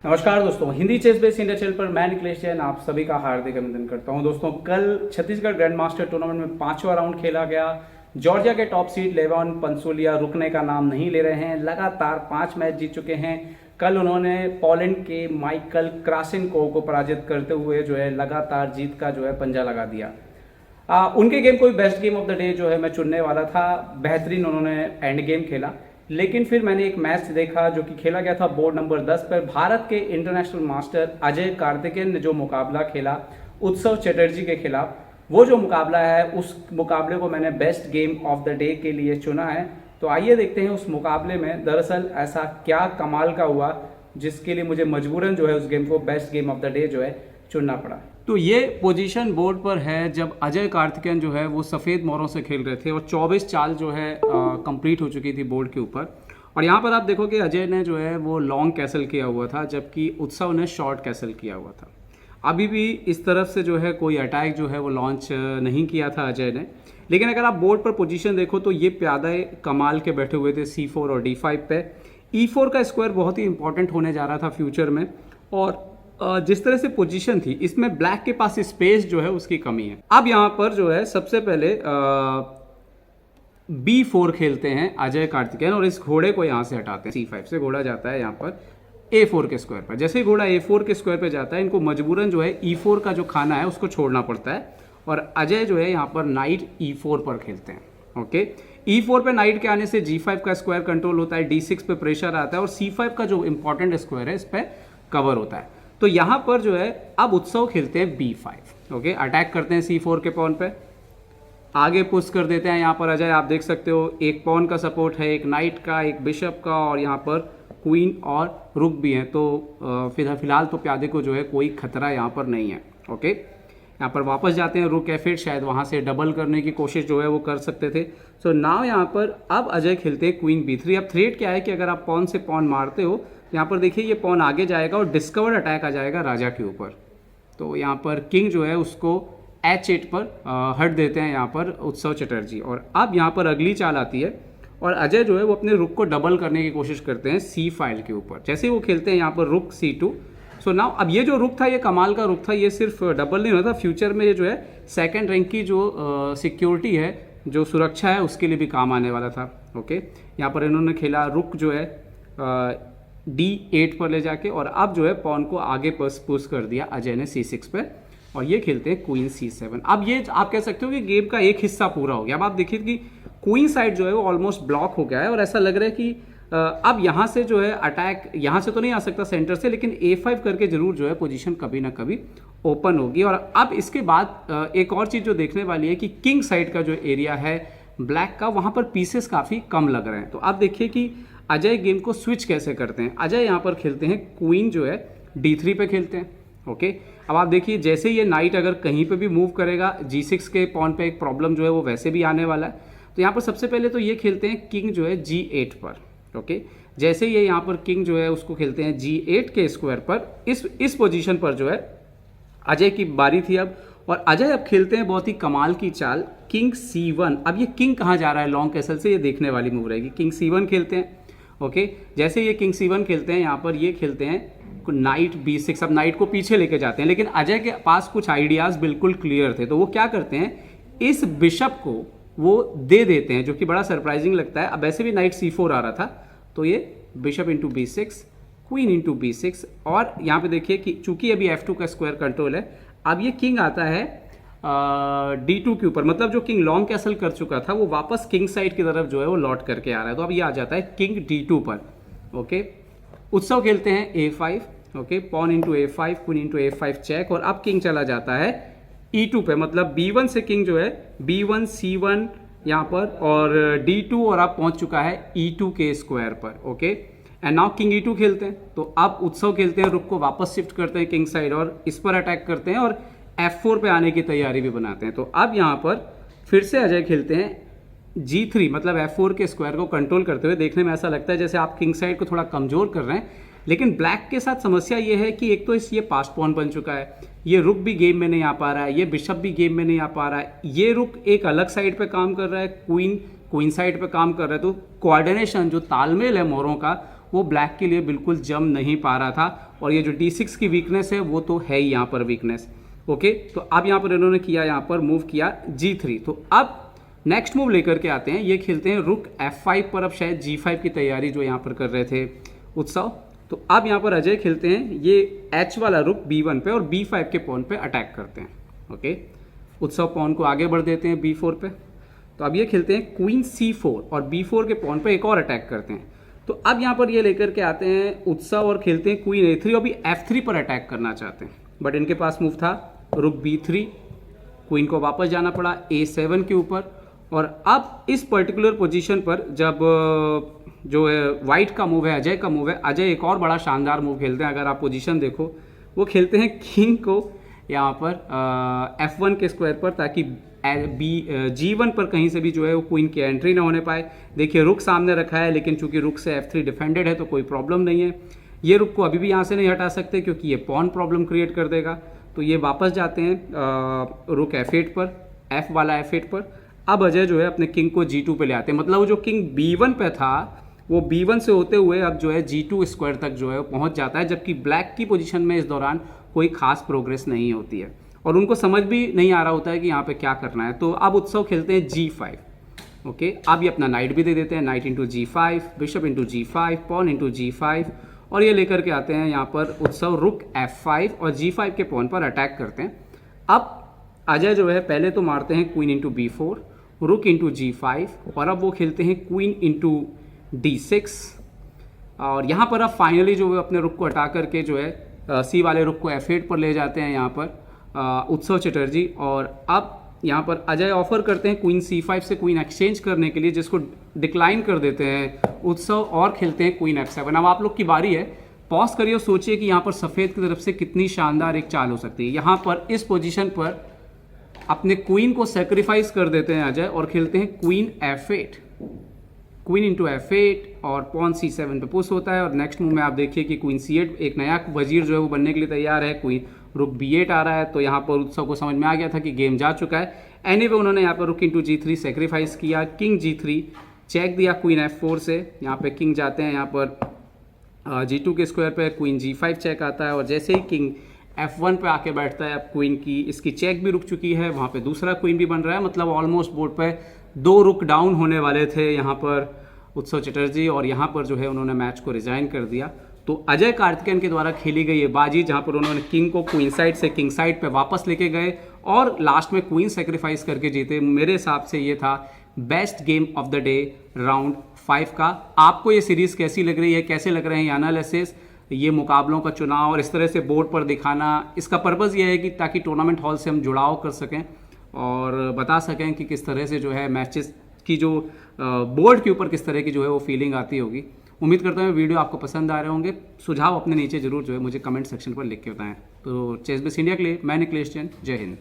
नमस्कार दोस्तों, Hindi chess base India channel पर मैं निखिलेश जैन आप सभी का हार्दिक अभिनंदन करता हूं। दोस्तों, कल छत्तीसगढ़ ग्रैंड मास्टर टूर्नामेंट में 5वां राउंड खेला गया। जॉर्जिया के टॉप सीड लेवान पंसोलिया रुकने का नाम नहीं ले रहे हैं, लगातार 5 मैच जीत चुके हैं। कल उन्होंने पोलैंड के माइकल क्रासेनकोव को पराजित करते हुए जो है लगातार जीत का जो है पंजा लगा दिया। उनके गेम को best game of the day जो है मैं चुनने वाला था। बेहतरीन उन्होंने एंड गेम खेला, लेकिन फिर मैंने एक मैच देखा जो कि खेला गया था बोर्ड नंबर 10 पर। भारत के इंटरनेशनल मास्टर अजय कार्तिकेयन ने जो मुकाबला खेला उत्सव चटर्जी के खिलाफ, वो जो मुकाबला है उस मुकाबले को मैंने best game of the day के लिए चुना है। तो आइए देखते हैं उस मुकाबले में दरअसल ऐसा क्या कमाल का हुआ जिसके लिए मुझे मजबूरन जो है उस गेम को best game of the day जो है चुनना पड़ा। तो ये पोजीशन बोर्ड पर है जब अजय कार्तिकेयन जो है वो सफ़ेद मोरों से खेल रहे थे और 24 चाल जो है कंप्लीट हो चुकी थी बोर्ड के ऊपर। और यहाँ पर आप देखो कि अजय ने जो है वो लॉन्ग कैसल किया हुआ था जबकि उत्सव ने शॉर्ट कैसल किया हुआ था। अभी भी इस तरफ से जो है कोई अटैक जो है वो लॉन्च नहीं किया था अजय ने। लेकिन अगर आप बोर्ड पर पोजीशन देखो तो ये प्यादे कमाल के बैठे हुए थे C4 और D5 पे। E4 का स्क्वायर बहुत ही इंपॉर्टेंट होने जा रहा था फ्यूचर में, और जिस तरह से पोजीशन थी इसमें ब्लैक के पास स्पेस जो है उसकी कमी है। अब यहाँ पर जो है सबसे पहले B4 खेलते हैं अजय कार्तिकेयन और इस घोड़े को यहाँ से हटाते हैं। C5 से घोड़ा जाता है यहाँ पर A4 के स्क्वायर पर। जैसे ही घोड़ा A4 के स्क्वायर पर जाता है इनको मजबूरन जो है E4 का जो खाना है उसको छोड़ना पड़ता है और अजय जो है यहाँ पर नाइट E4 पर खेलते हैं। ओके, E4 पे नाइट के आने से G5 का स्क्वायर कंट्रोल होता है, D6 पे प्रेशर आता है और C5 का जो इंपॉर्टेंट स्क्वायर है इस पर कवर होता है। तो यहाँ पर जो है अब उत्सव खेलते हैं B5। ओके, अटैक करते हैं C4 के पॉन पे, आगे पुश कर देते हैं। यहाँ पर अजय आप देख सकते हो एक पॉन का सपोर्ट है, एक नाइट का, एक बिशप का और यहाँ पर क्वीन और रुक भी है। तो फिलहाल तो प्यादे को जो है कोई खतरा यहाँ पर नहीं है। ओके, यहाँ पर वापस जाते हैं रुक F8, शायद वहाँ से डबल करने की कोशिश जो है वो कर सकते थे। सो नाउ यहाँ पर अब अजय खेलते हैं क्वीन B3। अब थ्रेट क्या है कि अगर आप पॉन से पॉन मारते हो यहाँ पर देखिए ये पॉन आगे जाएगा और डिस्कवर्ड अटैक आ जाएगा राजा के ऊपर। तो यहाँ पर किंग जो है उसको H8 पर हट देते हैं यहाँ पर उत्सव चटर्जी। और अब यहाँ पर अगली चाल आती है और अजय जो है वो अपने रुक को डबल करने की कोशिश करते हैं C फाइल के ऊपर। जैसे वो खेलते हैं यहाँ पर रुक C2। सो नाउ अब ये जो रुक था ये कमाल का रुक था, ये सिर्फ डबल नहीं होता, फ्यूचर में ये जो है सेकेंड रैंक की जो सिक्योरिटी है, जो सुरक्षा है उसके लिए भी काम आने वाला था। ओके, यहाँ पर इन्होंने खेला रुक जो है D8 पर ले जाके और अब जो है पॉन को आगे पुश कर दिया अजय ने C6 पे और ये खेलते हैं क्वीन C7। अब ये आप कह सकते हो कि गेम का एक हिस्सा पूरा हो गया। अब आप देखिए कि क्वीन साइड जो है वो ऑलमोस्ट ब्लॉक हो गया है और ऐसा लग रहा है कि अब यहाँ से जो है अटैक यहाँ से तो नहीं आ सकता सेंटर से, लेकिन A5 करके जरूर जो है पोजीशन कभी ना कभी ओपन होगी। और अब इसके बाद एक और चीज़ जो देखने वाली है कि किंग साइड का जो एरिया है ब्लैक का, वहाँ पर पीसेस काफ़ी कम लग रहे हैं। तो आप देखिए कि अजय गेम को स्विच कैसे करते हैं। अजय यहाँ पर खेलते हैं क्वीन जो है D3 पे खेलते हैं। ओके, अब आप देखिए जैसे ये नाइट अगर कहीं पे भी मूव करेगा G6 के पॉन पे एक प्रॉब्लम जो है वो वैसे भी आने वाला है। तो यहाँ पर सबसे पहले तो ये खेलते हैं किंग जो है G8 पर। ओके, जैसे ये यहाँ पर किंग जो है उसको खेलते हैं G8 के स्क्वायर पर। इस पोजीशन पर जो है अजय की बारी थी अब, और अजय अब खेलते हैं बहुत ही कमाल की चाल किंग C1। अब ये किंग कहाँ जा रहा है लॉन्ग कैसल से, ये देखने वाली मूव रहेगी। किंग C1 खेलते हैं। ओके, जैसे ये किंग C1 खेलते हैं यहाँ पर ये खेलते हैं नाइट B6। अब नाइट को पीछे लेके जाते हैं, लेकिन अजय के पास कुछ आइडियाज़ बिल्कुल क्लियर थे। तो वो क्या करते हैं, इस बिशप को वो दे देते हैं, जो कि बड़ा सरप्राइजिंग लगता है। अब वैसे भी नाइट C4 आ रहा था, तो ये bishop into B6, queen into B6 और यहाँ पे देखिए कि चूंकि अभी F2 का स्क्वायर कंट्रोल है, अब ये किंग आता है D2 के ऊपर। मतलब जो किंग लॉन्ग कैसल कर चुका था वो वापस किंग साइड की तरफ जो है वो लौट करके आ रहा है। तो अब ये आ जाता है किंग D2 पर। ओके, उत्सव खेलते हैं A5। Okay, pawn into A5, queen into A5 check, और अब किंग चला जाता है E2 पे। मतलब B1 से किंग जो है B1 C1 यहाँ पर और D2 और अब पहुंच चुका है E2 के स्क्वायर पर। Okay, and now king E2 खेलते हैं। तो अब उत्सव खेलते हैं रुक को वापस शिफ्ट करते हैं किंग साइड और इस पर अटैक करते हैं और F4 पे आने की तैयारी भी बनाते हैं। तो अब यहाँ पर फिर से अजय खेलते हैं G3, मतलब F4 के स्क्वायर को कंट्रोल करते हुए। देखने में ऐसा लगता है जैसे आप किंग साइड को थोड़ा कमजोर कर रहे हैं, लेकिन ब्लैक के साथ समस्या ये है कि एक तो ये पास पॉन बन चुका है, ये रुक भी गेम में नहीं आ पा रहा है, ये बिशप भी गेम में नहीं आ पा रहा है, ये रुक एक अलग साइड पे काम कर रहा है, क्वीन साइड पे काम कर रहा है। तो कोऑर्डिनेशन जो तालमेल है मोरों का वो ब्लैक के लिए बिल्कुल जम नहीं पा रहा था, और ये जो D6 की वीकनेस है वो तो है ही यहाँ पर वीकनेस। ओके, तो अब यहाँ पर इन्होंने किया, यहाँ पर मूव किया G3। तो अब नेक्स्ट मूव लेकर के आते हैं, ये खेलते हैं रुक F5 पर। अब शायद G5 की तैयारी जो यहाँ पर कर रहे थे उत्सव। तो अब यहाँ पर अजय खेलते हैं ये H वाला रुक B1 पे और B5 के पॉन पे अटैक करते हैं। ओके, उत्सव पॉन को आगे बढ़ देते हैं B4 पे। तो अब ये खेलते हैं क्वीन C4 और B4 के पॉन पे एक और अटैक करते हैं। तो अब यहाँ पर ये लेकर के आते हैं उत्सव और खेलते हैं क्वीन A3 और भी F3 पर अटैक करना चाहते हैं, बट इनके पास मूव था रुक B3, क्वीन को वापस जाना पड़ा A7 के ऊपर। और अब इस पर्टिकुलर पोजीशन पर जब जो है वाइट का मूव है, अजय का मूव है, अजय एक और बड़ा शानदार मूव खेलते हैं। अगर आप पोजीशन देखो, वो खेलते हैं किंग को यहाँ पर F1 के स्क्वायर पर, ताकि G1 पर कहीं से भी जो है वो क्वीन की एंट्री ना होने पाए। देखिए रुक सामने रखा है, लेकिन चूंकि रुक से F3 डिफेंडेड है तो कोई प्रॉब्लम नहीं है। ये रुक को अभी भी यहाँ से नहीं हटा सकते क्योंकि ये पॉन प्रॉब्लम क्रिएट कर देगा। तो ये वापस जाते हैं रुक F8 पर, F वाला F8 पर। अब अजय जो है अपने किंग को G2 पे ले आते हैं, मतलब वो जो किंग B1 पे था वो B1 से होते हुए अब जो है G2 स्क्वायर तक जो है वो पहुंच जाता है, जबकि ब्लैक की पोजीशन में इस दौरान कोई खास प्रोग्रेस नहीं होती है और उनको समझ भी नहीं आ रहा होता है कि यहाँ पे क्या करना है। तो अब उत्सव खेलते हैं G5। ओके, अब ये अपना नाइट भी दे देते हैं, knight into G5, bishop into G5, pawn into G5, और ये लेकर के आते हैं यहाँ पर उत्सव रुक F5 और G5 के पॉन पर अटैक करते हैं। अब अजय जो है पहले तो मारते हैं क्वीन इंटू B4, रुक इंटू G5, और अब वो खेलते हैं क्वीन इंटू D6। और यहाँ पर अब फाइनली जो है अपने रुक को हटा करके जो है सी वाले रुक को F8 पर ले जाते हैं यहाँ पर उत्सव चटर्जी। और अब यहाँ पर अजय ऑफर करते हैं क्वीन C5 से क्वीन एक्सचेंज करने के लिए, जिसको डिक्लाइन कर देते हैं उत्सव और खेलते हैं क्वीन F7। अब आप लोग की बारी है, पॉज करिए और सोचिए कि यहाँ पर सफ़ेद की तरफ से कितनी शानदार एक चाल हो सकती है। यहाँ पर इस पोजीशन पर अपने क्वीन को सेक्रीफाइस कर देते हैं अजय और खेलते हैं queen F8, queen into F8 और पॉन C7 पे पुश होता है। और नेक्स्ट मूव में आप देखिए कि क्वीन C8, एक नया वजीर जो है वो बनने के लिए तैयार है, क्वीन रुक B8 आ रहा है। तो यहाँ पर उत्सव को समझ में आ गया था कि गेम जा चुका है। एनीवे उन्होंने यहाँ पर रुक इंटू G3 सेक्रीफाइस किया, किंग G3 चेक दिया क्वीन F4 से। यहाँ पे किंग जाते हैं यहाँ पर G2 के स्क्वायर पे, क्वीन G5 चेक आता है और जैसे ही किंग F1 पे आके बैठता है, अब क्वीन की इसकी चेक भी रुक चुकी है, वहाँ पे दूसरा क्वीन भी बन रहा है, मतलब ऑलमोस्ट बोर्ड पे 2 रुक डाउन होने वाले थे यहाँ पर उत्सव चटर्जी, और यहाँ पर जो है उन्होंने मैच को रिजाइन कर दिया। तो अजय कार्तिकेयन के द्वारा खेली गई ये बाजी, जहाँ पर उन्होंने किंग को क्वीन साइड से किंग साइड पे वापस लेके गए और लास्ट में क्वीन सेक्रीफाइस करके जीते। मेरे हिसाब से ये था best game of the day round 5 का। आपको ये सीरीज़ कैसी लग रही है, कैसे लग रहे हैं ये एनालिसिस, ये मुकाबलों का चुनाव और इस तरह से बोर्ड पर दिखाना, इसका पर्पज़ ये है कि ताकि टूर्नामेंट हॉल से हम जुड़ाव कर सकें और बता सकें कि किस तरह से जो है मैचेस की जो बोर्ड के ऊपर किस तरह की जो है वो फीलिंग आती होगी। उम्मीद करता हूँ वीडियो आपको पसंद आ रहे होंगे। सुझाव अपने नीचे जरूर जो है मुझे कमेंट सेक्शन पर लिख के बताएं। तो चेस बेस इंडिया के लिए मैं निखिलेश जैन, जय हिंद।